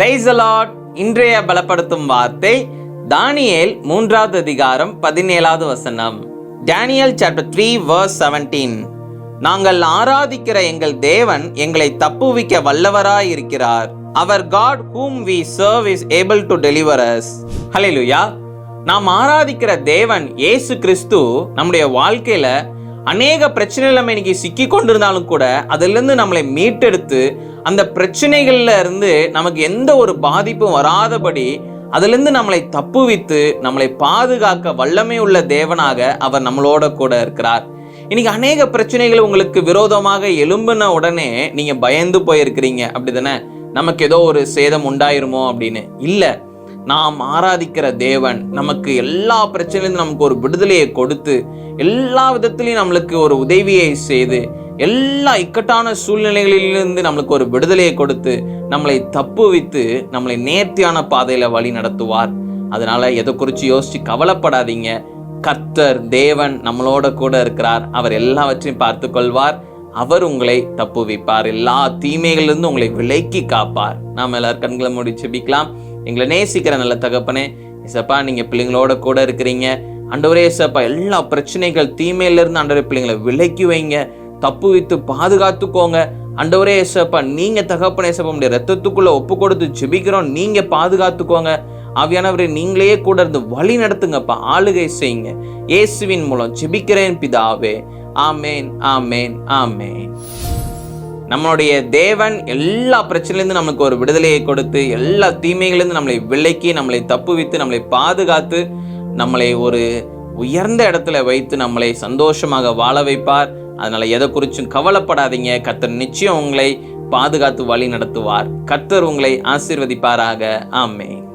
Praise the Lord. இன்றைய பலப்படுத்தும் வார்த்தை தானியேல் 3வது அதிகாரம் 17வது வசனம். Daniel chapter 3 verse 17. நாங்கள் ஆராதிக்கிற எங்கள் தேவன் எங்களை தப்புவிக்க வல்லவராய் இருக்கிறார். Our God whom we serve is able to deliver us. ஹல்லேலூயா. நாம் ஆராதிக்கிற தேவன் இயேசு கிறிஸ்து நம்முடைய வாழ்க்கையில அநேக பிரச்சனைகள் நம்ம இன்னைக்கு சிக்கி கொண்டிருந்தாலும் கூட அதிலிருந்து நம்மளை மீட்டெடுத்து அந்த பிரச்சனைகள்ல இருந்து நமக்கு எந்த ஒரு பாதிப்பும் வராதபடி அதிலிருந்து நம்மளை தப்புவித்து நம்மளை பாதுகாக்க வல்லமை உள்ள தேவனாக அவர் நம்மளோட கூட இருக்கிறார். இன்னைக்கு அநேக பிரச்சனைகள் உங்களுக்கு விரோதமாக எழும்பின உடனே நீங்க பயந்து போயிருக்கிறீங்க, அப்படிதானே? நமக்கு ஏதோ ஒரு சேதம் உண்டாயிருமோ அப்படின்னு. இல்ல, நாம் ஆராதிக்கிற தேவன் நமக்கு எல்லா பிரச்சனையிலிருந்து நமக்கு ஒரு விடுதலையை கொடுத்து எல்லா விதத்திலையும் நம்மளுக்கு ஒரு உதவியை செய்து எல்லா இக்கட்டான சூழ்நிலைகளிலிருந்து நம்மளுக்கு ஒரு விடுதலையை கொடுத்து நம்மளை தப்புவித்து நம்மளை நேர்த்தியான பாதையில வழி நடத்துவார். அதனால எதை குறித்து யோசிச்சு கவலைப்படாதீங்க. கர்த்தர் தேவன் நம்மளோட கூட இருக்கிறார். அவர் எல்லாவற்றையும் பார்த்து கொள்வார். அவர் உங்களை தப்புவிப்பார். எல்லா தீமைகளிலிருந்து உங்களை விலக்கி காப்பார். நாம் எல்லாரும் கண்களை மூடி ஜெபிக்கலாம். எங்களை நேசிக்கிற நல்ல தகப்பனே, ஏசப்பா, நீங்க பிள்ளைங்களோட கூட இருக்கிறீங்க. ஆண்டவரே ஏசப்பா, எல்லா பிரச்சனைகள் தீமையிலிருந்து ஆண்டவரே பிள்ளைங்களை விலக்கி வைங்க, தப்புவித்து பாதுகாத்துக்கோங்க. ஆண்டவரே ஏசப்பா, நீங்க தகப்பனே ஏசப்பா உடைய ரத்தத்துக்குள்ள ஒப்பு கொடுத்து ஜெபிக்கிறோம். நீங்க பாதுகாத்துக்கோங்க. ஆவியானவரே, நீங்களே கூட இருந்து வழி நடத்துங்கப்பா, ஆளுகை செய்யுங்க. இயேசுவின் மூலம் ஜெபிக்கிறேன் பிதாவே. ஆமேன், ஆமேன், ஆமேன். நம்மளுடைய தேவன் எல்லா பிரச்சனையிலிருந்து நமக்கு ஒரு விடுதலையை கொடுத்து எல்லா தீமைகளிலிருந்து நம்மளை விலக்கி நம்மளை தப்புவித்து நம்மளை பாதுகாத்து நம்மளை ஒரு உயர்ந்த இடத்துல வைத்து நம்மளை சந்தோஷமாக வாழ வைப்பார். அதனால எதை குறிச்சும் கவலைப்படாதீங்க. கர்த்தர் நிச்சயம் உங்களை பாதுகாத்து வழி நடத்துவார். கர்த்தர் உங்களை ஆசீர்வதிப்பாராக. ஆமென்.